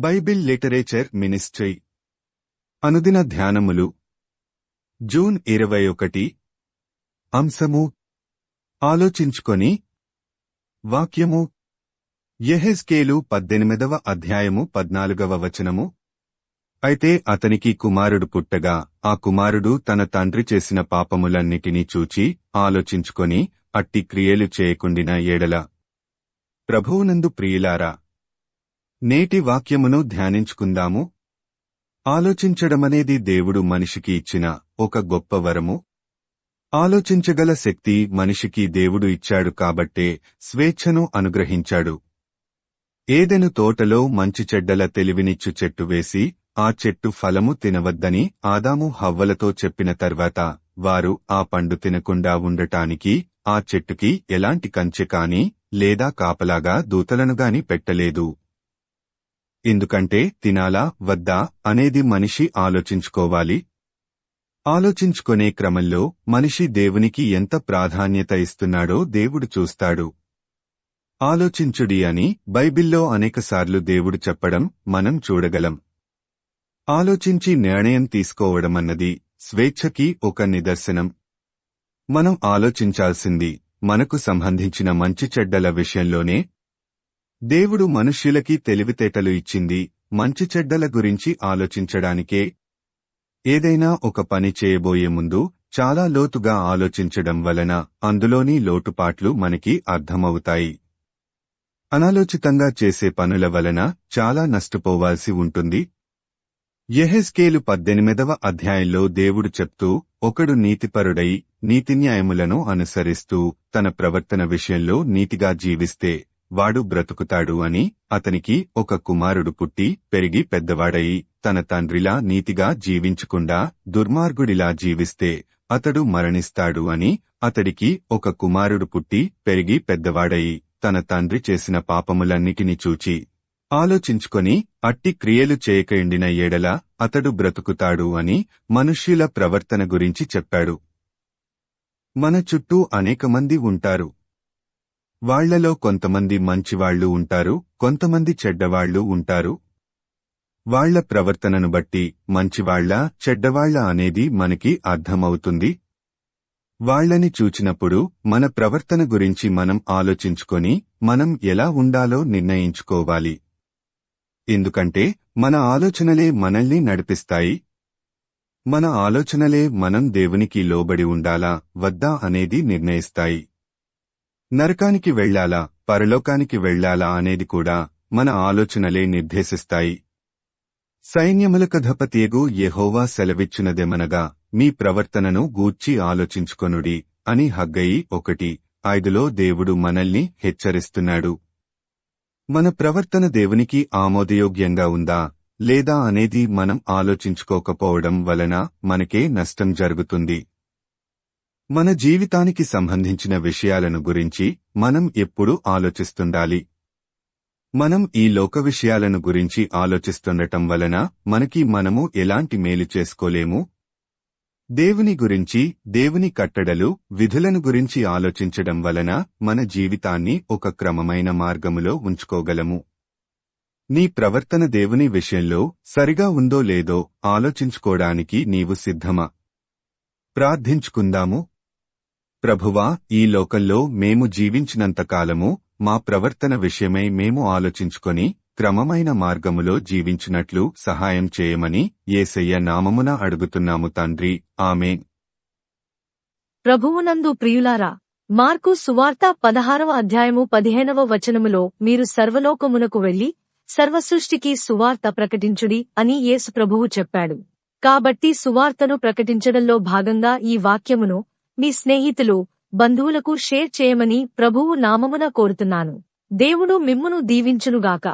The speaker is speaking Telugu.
బైబిల్ లిటరేచర్ మినిస్ట్రీ అనుదిన ధ్యానములు జూన్ 21 అంశము ఆలోచించుకొని వాక్యము యెహెజ్కేలు 18వ అధ్యాయము 14వ వచనము. అయితే అతనికి కుమారుడు పుట్టగా ఆ కుమారుడు తన తండ్రి చేసిన పాపములన్నిటినీ చూచి ఆలోచించుకొని అట్టి క్రియలు చేయకుండిన ఎడల. ప్రభువునందు ప్రియులారా, నేటి వాక్యమును ధ్యానించుకుందాము. ఆలోచించడమనేది దేవుడు మనిషికి ఇచ్చిన ఒక గొప్ప వరము. ఆలోచించగల శక్తి మనిషికి దేవుడు ఇచ్చాడు కాబట్టే స్వేచ్ఛను అనుగ్రహించాడు. ఏదెను తోటలో మంచి చెడ్డల తెలివినిచ్చు చెట్టు వేసి ఆ చెట్టు ఫలము తినవద్దని ఆదాము హవ్వలతో చెప్పిన తర్వాత వారు ఆ పండు తినకుండా ఉండటానికి ఆ చెట్టుకి ఎలాంటి కంచె కాని లేదా కాపలాగా దూతలనుగాని పెట్టలేదు. ఎందుకంటే తినాలా వద్దా అనేది మనిషి ఆలోచించుకోవాలి. ఆలోచించుకునే క్రమంలో మనిషి దేవునికి ఎంత ప్రాధాన్యత ఇస్తున్నాడో దేవుడు చూస్తాడు. ఆలోచించుడి అని బైబిల్లో అనేకసార్లు దేవుడు చెప్పడం మనం చూడగలం. ఆలోచించి నిర్ణయం తీసుకోవడమన్నది స్వేచ్ఛకి ఒక నిదర్శనం. మనం ఆలోచించాల్సింది మనకు సంబంధించిన మంచి చెడ్డల విషయంలోనే. దేవుడు మనుష్యులకి తెలివితేటలు ఇచ్చింది మంచి చెడ్డల గురించి ఆలోచించడానికే. ఏదైనా ఒక పని చేయబోయే ముందు చాలా లోతుగా ఆలోచించడం వలన అందులోని లోటుపాట్లు మనకి అర్థమవుతాయి. అనాలోచితంగా చేసే పనుల వలన చాలా నష్టపోవాల్సి ఉంటుంది. యెహెజ్కేలు 18వ అధ్యాయంలో దేవుడు చెప్తూ, ఒకడు నీతిపరుడై నీతిన్యాయములను అనుసరిస్తూ తన ప్రవర్తన విషయంలో నీతిగా జీవిస్తే వాడు బ్రతుకుతాడు అని, అతనికి ఒక కుమారుడు పుట్టి పెరిగి పెద్దవాడయి తన తండ్రిలా నీతిగా జీవించకుండా దుర్మార్గుడిలా జీవిస్తే అతడు మరణిస్తాడు అని, అతడికి ఒక కుమారుడు పుట్టి పెరిగి పెద్దవాడయి తన తండ్రి చేసిన పాపములన్నిటినీ చూచి ఆలోచించుకొని అట్టి క్రియలు చేయకయుండిన ఎడల అతడు బ్రతుకుతాడు అని మనుష్యుల ప్రవర్తన గురించి చెప్పాడు. మన చుట్టూ అనేకమంది ఉంటారు. వాళ్లలో కొంతమంది మంచివాళ్లు ఉంటారు, కొంతమంది చెడ్డవాళ్లు ఉంటారు. వాళ్ల ప్రవర్తనను బట్టి మంచివాళ్లా చెడ్డవాళ్లా అనేది మనకి అర్థమవుతుంది. వాళ్లని చూచినప్పుడు మన ప్రవర్తన గురించి మనం ఆలోచించుకొని మనం ఎలా ఉండాలో నిర్ణయించుకోవాలి. ఎందుకంటే మన ఆలోచనలే మనల్ని నడిపిస్తాయి. మన ఆలోచనలే మనం దేవునికి లోబడి ఉండాలా వద్దా అనేది నిర్ణయిస్తాయి. నరకానికి వెళ్లాలా పరలోకానికి వెళ్లాలా అనేది కూడా మన ఆలోచనలే నిర్దేశిస్తాయి. సైన్యములకధిపతియగు యెహోవా సెలవిచ్చునదేమనగా, మీ ప్రవర్తనను గూర్చి ఆలోచించుకొనుడి అని హగ్గయి 1:5లో దేవుడు మనల్ని హెచ్చరిస్తున్నాడు. మన ప్రవర్తన దేవునికి ఆమోదయోగ్యంగా ఉందా లేదా అనేది మనం ఆలోచించుకోకపోవడం వలన మనకే నష్టం జరుగుతుంది. మన జీవితానికి సంబంధించిన విషయాలను గురించి మనం ఎప్పుడూ ఆలోచిస్తుండాలి. మనం ఈ లోక విషయాలను గురించి ఆలోచిస్తుండటం వలన మనకి మనము ఎలాంటి మేలు చేసుకోలేము. దేవుని గురించి, దేవుని కట్టడలు, విధులను గురించి ఆలోచించడం వలన మన జీవితాన్ని ఒక క్రమమైన మార్గములో ఉంచుకోగలము. నీ ప్రవర్తన దేవుని విషయంలో సరిగా ఉందో లేదో ఆలోచించుకోవడానికి నీవు సిద్ధమా? ప్రార్థించుకుందాము. ప్రభువా, ఈ లోకంలో మేము జీవించినంతకాలము మా ప్రవర్తన విషయమై మేము ఆలోచించుకొని క్రమమైన మార్గములో జీవించినట్లు సహాయం చేయమని యేసయ్య నామమున అడుగుతున్నాము తండ్రి. ఆమేన్. ప్రభువునందు ప్రియులారా, మార్కు సువార్త 16వ అధ్యాయము 15వ వచనములో మీరు సర్వలోకమునకు వెళ్లి సర్వసృష్టికి సువార్త ప్రకటించుడి అని యేసు ప్రభువు చెప్పాడు. కాబట్టి సువార్తను ప్రకటించడంలో భాగంగా ఈ వాక్యమును మీ స్నేహితులు, బంధువులకు షేర్ చేయమని ప్రభువు నామమున కోరుతున్నాను. దేవుడు మిమ్మును దీవించునుగాక.